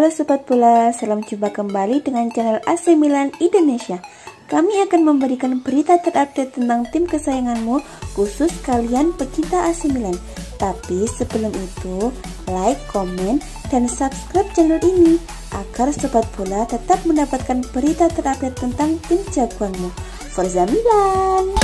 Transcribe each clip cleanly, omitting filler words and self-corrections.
Halo Sobat Bola, salam jumpa kembali dengan channel AC Milan Indonesia. Kami akan memberikan berita terupdate tentang tim kesayanganmu, khusus kalian pecinta AC Milan. Tapi sebelum itu, like, komen, dan subscribe channel ini agar Sobat Bola tetap mendapatkan berita terupdate tentang tim jagoanmu. Forza Milan!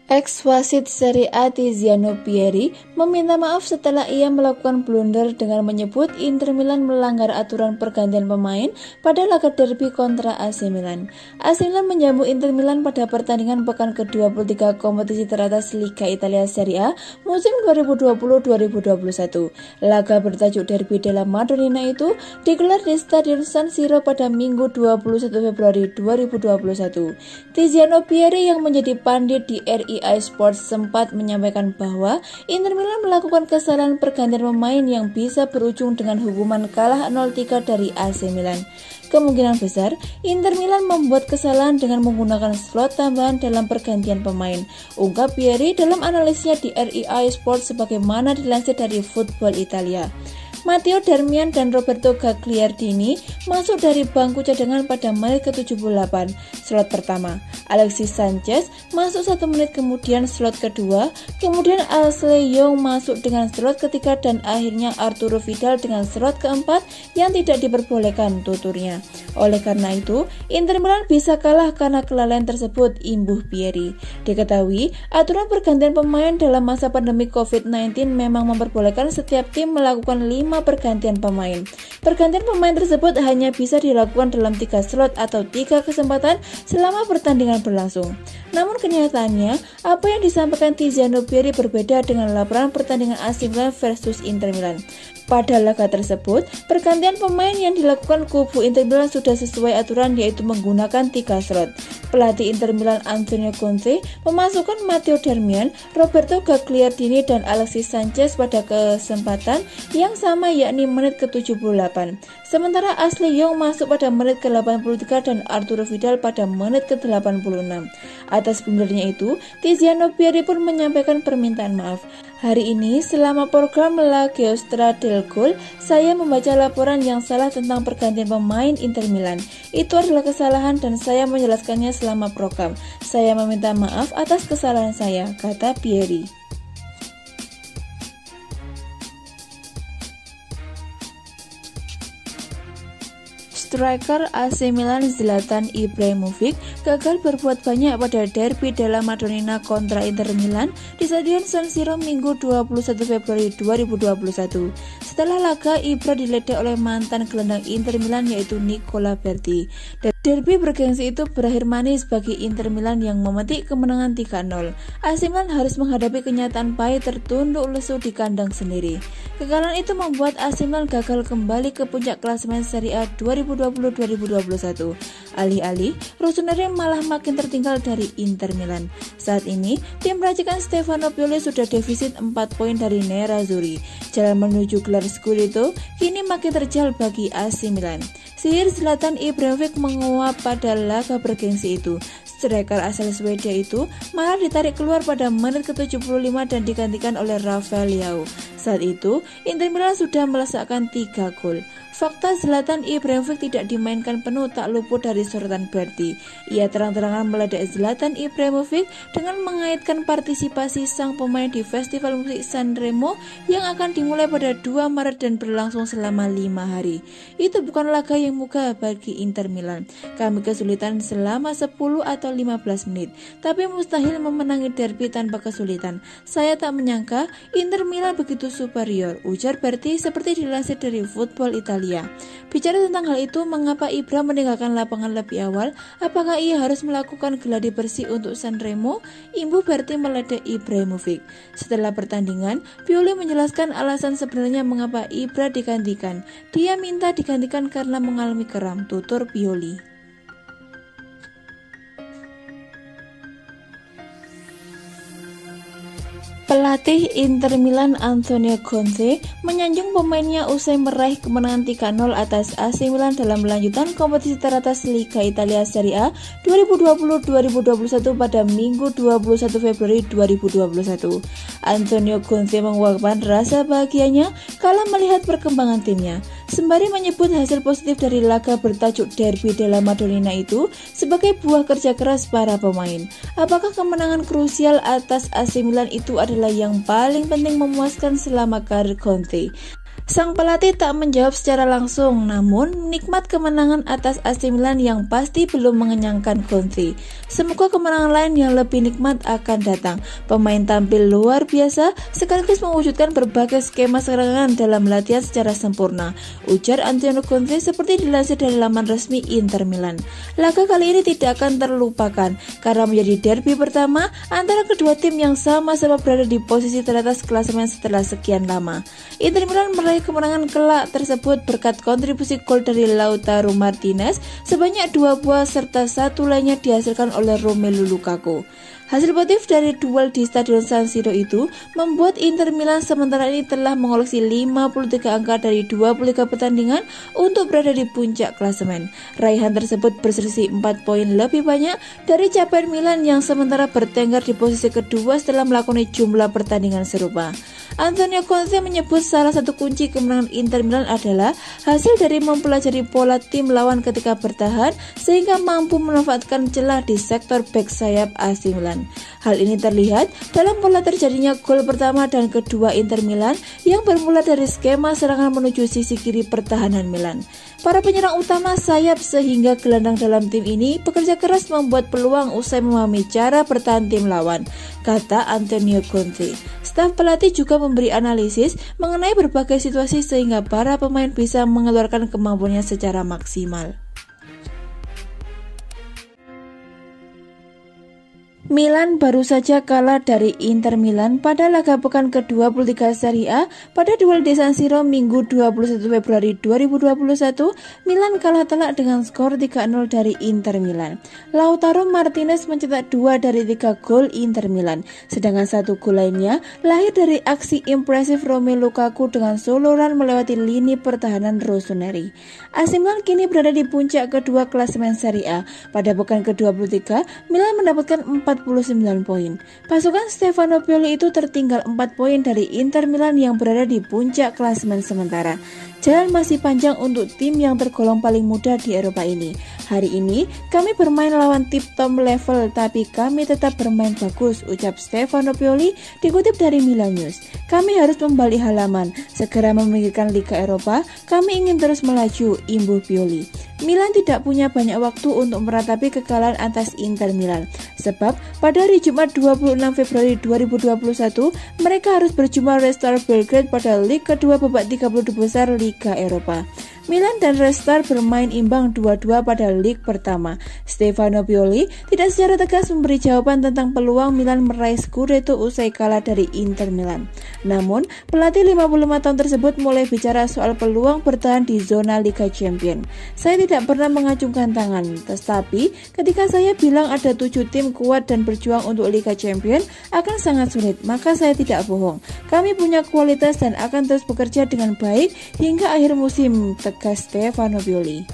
Ex-wasit Serie A Tiziano Pieri meminta maaf setelah ia melakukan blunder dengan menyebut Inter Milan melanggar aturan pergantian pemain pada laga derby kontra AC Milan. AC Milan menjamu Inter Milan pada pertandingan pekan ke-23 kompetisi teratas Liga Italia Serie A musim 2020-2021. Laga bertajuk Derby della Madonnina itu digelar di Stadion San Siro pada Minggu 21 Februari 2021. Tiziano Pieri yang menjadi pandit di RIA Sports sempat menyampaikan bahwa Inter Milan melakukan kesalahan pergantian pemain yang bisa berujung dengan hukuman kalah 0-3 dari AC Milan. Kemungkinan besar Inter Milan membuat kesalahan dengan menggunakan slot tambahan dalam pergantian pemain, ungkap Pieri dalam analisnya di RIA Sports sebagaimana dilansir dari Football Italia. Matteo Darmian dan Roberto Gagliardini masuk dari bangku cadangan pada menit ke-78 slot pertama. Alexis Sanchez masuk 1 menit kemudian slot kedua, kemudian Ashley Young masuk dengan slot ketiga dan akhirnya Arturo Vidal dengan slot keempat yang tidak diperbolehkan tuturnya. Oleh karena itu, Inter Milan bisa kalah karena kelalaian tersebut, imbuh Pieri. Diketahui, aturan pergantian pemain dalam masa pandemi COVID-19 memang memperbolehkan setiap tim melakukan 5 pergantian pemain. Pergantian pemain tersebut hanya bisa dilakukan dalam 3 slot atau 3 kesempatan selama pertandingan berlangsung. Namun kenyataannya, apa yang disampaikan Tiziano Pieri berbeda dengan laporan pertandingan AC Milan versus Inter Milan. Pada laga tersebut, pergantian pemain yang dilakukan kubu Inter Milan sudah sesuai aturan, yaitu menggunakan 3 slot. Pelatih Inter Milan Antonio Conte memasukkan Matteo Darmian, Roberto Gagliardini, dan Alexis Sanchez pada kesempatan yang sama, yakni menit ke-78. Sementara Ashley Young masuk pada menit ke-83 dan Arturo Vidal pada menit ke-86. Atas blundernya itu, Tiziano Pieri pun menyampaikan permintaan maaf. Hari ini, selama program La Giostra del Gol, saya membaca laporan yang salah tentang pergantian pemain Inter Milan. Itu adalah kesalahan dan saya menjelaskannya selama program. Saya meminta maaf atas kesalahan saya, kata Pieri. Striker AC Milan Zlatan Ibrahimovic gagal berbuat banyak pada Derby della Madonnina kontra Inter Milan di Stadion San Siro Minggu 21 Februari 2021. Setelah laga, Ibra diledek oleh mantan gelandang Inter Milan yaitu Nicola Berti. Derby bergengsi itu berakhir manis bagi Inter Milan yang memetik kemenangan 3-0. AC Milan harus menghadapi kenyataan pahit tertunduk lesu di kandang sendiri. Kekalahan itu membuat AC Milan gagal kembali ke puncak klasemen Serie A 2020-2021. Alih-alih, Rossoneri malah makin tertinggal dari Inter Milan. Saat ini, tim racikan Stefano Pioli sudah defisit 4 poin dari Nerazzurri. Jalan menuju gelar Scudetto kini makin terjal bagi AC Milan. Sihir Zlatan Ibrahimovic menguap pada laga bergengsi itu. Striker asal Swedia itu malah ditarik keluar pada menit ke-75 dan digantikan oleh Rafael Leao. Saat itu, Inter Milan sudah melesakkan 3 gol. Fakta Zlatan Ibrahimovic tidak dimainkan penuh tak luput dari sorotan Berti. Ia terang-terangan meledek Zlatan Ibrahimovic dengan mengaitkan partisipasi sang pemain di Festival Musik Sanremo yang akan dimulai pada 2 Maret dan berlangsung selama 5 hari. Itu bukan laga yang mudah bagi Inter Milan. Kami kesulitan selama 10 atau 15 menit, tapi mustahil memenangi derby tanpa kesulitan. Saya tak menyangka Inter Milan begitu superior, ujar Berti seperti dilansir dari Football Italia. Bicara tentang hal itu, mengapa Ibra meninggalkan lapangan lebih awal? Apakah ia harus melakukan geladi bersih untuk Sanremo? Imbuh Berti meledek Ibrahimovic. Setelah pertandingan, Pioli menjelaskan alasan sebenarnya mengapa Ibra digantikan. Dia minta digantikan karena mengalami kram, tutur Pioli. Pelatih Inter Milan Antonio Conte menyanjung pemainnya usai meraih kemenangan 3-0 atas AC Milan dalam lanjutan kompetisi teratas Liga Italia Serie A 2020-2021 pada Minggu 21 Februari 2021. Antonio Conte mengungkapkan rasa bahagianya kala melihat perkembangan timnya, sembari menyebut hasil positif dari laga bertajuk Derby della Madonnina itu sebagai buah kerja keras para pemain. Apakah kemenangan krusial atas AC Milan itu adalah yang paling penting memuaskan selama karir Conte? Sang pelatih tak menjawab secara langsung, namun nikmat kemenangan atas AC Milan yang pasti belum mengenyangkan Conte. Semoga kemenangan lain yang lebih nikmat akan datang. Pemain tampil luar biasa sekaligus mewujudkan berbagai skema serangan dalam latihan secara sempurna, ujar Antonio Conte seperti dilansir dari laman resmi Inter Milan. Laga kali ini tidak akan terlupakan karena menjadi derby pertama antara kedua tim yang sama-sama berada di posisi teratas klasemen setelah sekian lama. Inter Milan meraih kemenangan kelak tersebut berkat kontribusi gol dari Lautaro Martinez sebanyak 2 buah serta 1 lainnya dihasilkan oleh Romelu Lukaku. Hasil positif dari duel di Stadion San Siro itu membuat Inter Milan sementara ini telah mengoleksi 53 angka dari 23 pertandingan untuk berada di puncak klasemen. Raihan tersebut berselisih 4 poin lebih banyak dari capaian Milan yang sementara bertengger di posisi kedua setelah melakoni jumlah pertandingan serupa. Antonio Conte menyebut salah satu kunci kemenangan Inter Milan adalah hasil dari mempelajari pola tim lawan ketika bertahan sehingga mampu memanfaatkan celah di sektor bek sayap AC Milan. Hal ini terlihat dalam pola terjadinya gol pertama dan kedua Inter Milan yang bermula dari skema serangan menuju sisi kiri pertahanan Milan. Para penyerang utama sayap sehingga gelandang dalam tim ini bekerja keras membuat peluang usai memahami cara bertahan tim lawan, kata Antonio Conte. Staf pelatih juga memberi analisis mengenai berbagai situasi sehingga para pemain bisa mengeluarkan kemampuannya secara maksimal. Milan baru saja kalah dari Inter Milan pada laga pekan ke-23 Serie A pada duel di San Siro Minggu 21 Februari 2021. Milan kalah telak dengan skor 3-0 dari Inter Milan. Lautaro Martinez mencetak 2 dari 3 gol Inter Milan, sedangkan 1 gol lainnya lahir dari aksi impresif Romelu Lukaku dengan solo run melewati lini pertahanan rossoneri. AC Milan kini berada di puncak kedua klasemen Serie A. Pada pekan ke-23, Milan mendapatkan 49 poin. Pasukan Stefano Pioli itu tertinggal 4 poin dari Inter Milan yang berada di puncak klasemen sementara. Jalan masih panjang untuk tim yang tergolong paling muda di Eropa ini. Hari ini kami bermain lawan tim top level, tapi kami tetap bermain bagus, ucap Stefano Pioli dikutip dari Milan News. Kami harus membalik halaman, segera memikirkan Liga Eropa, kami ingin terus melaju, imbuh Pioli. Milan tidak punya banyak waktu untuk meratapi kekalahan atas Inter Milan, sebab pada hari Jumat 26 Februari 2021 mereka harus berjumpa Red Star Belgrade pada leg kedua babak 32 besar Liga Eropa. Milan dan Red Star bermain imbang 2-2 pada leg pertama. Stefano Pioli tidak secara tegas memberi jawaban tentang peluang Milan meraih Scudetto usai kalah dari Inter Milan. Namun, pelatih 55 tahun tersebut mulai bicara soal peluang bertahan di zona Liga Champions. Saya tidak pernah mengacungkan tangan, tetapi ketika saya bilang ada 7 tim kuat dan berjuang untuk Liga Champions akan sangat sulit, maka saya tidak bohong. Kami punya kualitas dan akan terus bekerja dengan baik hingga akhir musim, tegas Stefano Pioli.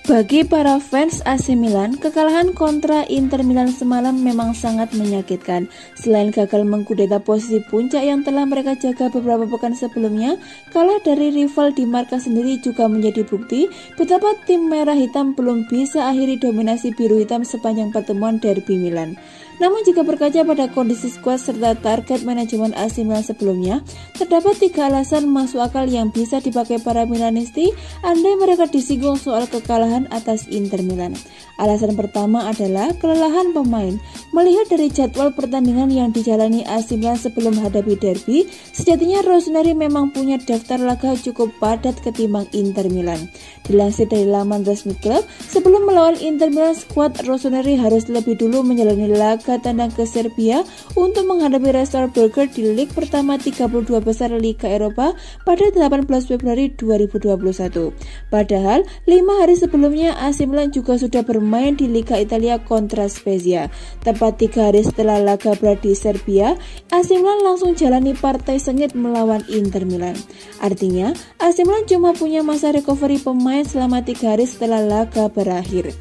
Bagi para fans AC Milan, kekalahan kontra Inter Milan semalam memang sangat menyakitkan. Selain gagal mengkudeta posisi puncak yang telah mereka jaga beberapa pekan sebelumnya, kalah dari rival di markas sendiri juga menjadi bukti betapa tim merah hitam belum bisa akhiri dominasi biru hitam sepanjang pertemuan derby Milan. Namun jika berkaca pada kondisi skuad serta target manajemen AC Milan sebelumnya, terdapat 3 alasan masuk akal yang bisa dipakai para Milanisti andai mereka disinggung soal kekalahan atas Inter Milan. Alasan pertama adalah kelelahan pemain. Melihat dari jadwal pertandingan yang dijalani AC Milan sebelum hadapi derby, sejatinya rossoneri memang punya daftar laga cukup padat ketimbang Inter Milan. Dilansir dari laman resmi klub, sebelum melawan Inter Milan, skuad rossoneri harus lebih dulu menjalani laga tandang ke Serbia untuk menghadapi Red Star Belgrade di leg pertama 32 besar Liga Eropa pada 18 Februari 2021. Padahal 5 hari sebelumnya AC Milan juga sudah bermain bermain di Liga Italia kontra Spezia. Tepat 3 hari setelah laga berat di Serbia, AC Milan langsung jalani partai sengit melawan Inter Milan. Artinya, AC Milan cuma punya masa recovery pemain selama 3 hari setelah laga berakhir.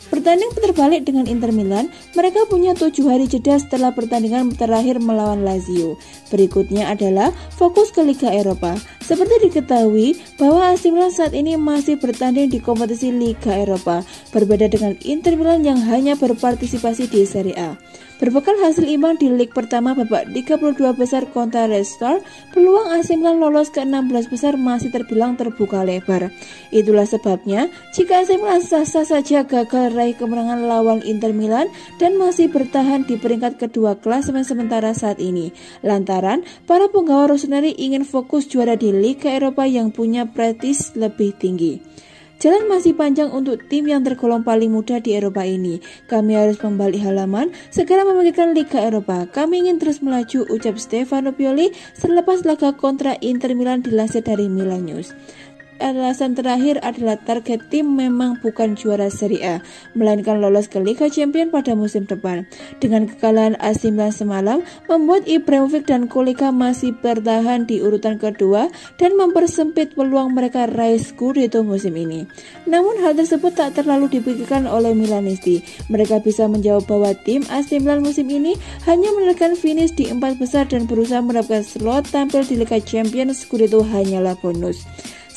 Bertanding terbalik dengan Inter Milan, mereka punya 7 hari jeda setelah pertandingan terakhir melawan Lazio. Berikutnya adalah fokus ke Liga Eropa. Seperti diketahui bahwa AC Milan saat ini masih bertanding di kompetisi Liga Eropa, berbeda dengan Inter Milan yang hanya berpartisipasi di Serie A. Berbekal hasil imbang di leg pertama babak 32 besar kontra Red Star, peluang AC Milan lolos ke 16 besar masih terbilang terbuka lebar. Itulah sebabnya, jika AC Milan sah-sah saja gagal raih kemenangan lawan Inter Milan dan masih bertahan di peringkat kedua klasemen sementara saat ini, lantaran para penggawa Rossoneri ingin fokus juara di Liga Eropa yang punya prestis lebih tinggi. Jalan masih panjang untuk tim yang tergolong paling muda di Eropa ini. Kami harus membalik halaman, segera memikirkan Liga Eropa. Kami ingin terus melaju, ucap Stefano Pioli selepas laga kontra Inter Milan dilansir dari Milan News. Alasan terakhir adalah target tim memang bukan juara Serie A, melainkan lolos ke Liga Champions pada musim depan. Dengan kekalahan AC Milan semalam, membuat Ibrahimovic dan Kolega masih bertahan di urutan kedua dan mempersempit peluang mereka raih Scudetto musim ini. Namun hal tersebut tak terlalu dipikirkan oleh Milanisti. Mereka bisa menjawab bahwa tim AC Milan musim ini hanya menekan finish di 4 besar dan berusaha mendapatkan slot tampil di Liga Champions. Scudetto hanyalah bonus.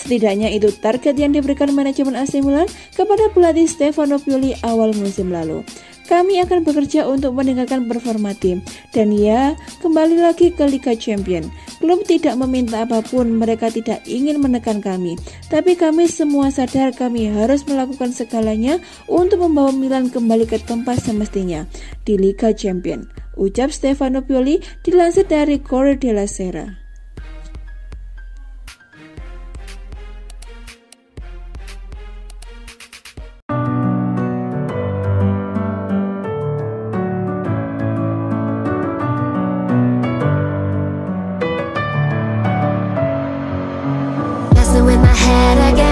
Setidaknya itu target yang diberikan manajemen AC Milan kepada pelatih Stefano Pioli awal musim lalu. Kami akan bekerja untuk meningkatkan performa tim. Dan ya, kembali lagi ke Liga Champions. Klub tidak meminta apapun, mereka tidak ingin menekan kami. Tapi kami semua sadar kami harus melakukan segalanya untuk membawa Milan kembali ke tempat semestinya di Liga Champions, ucap Stefano Pioli dilansir dari Corriere della Sera. With my head again.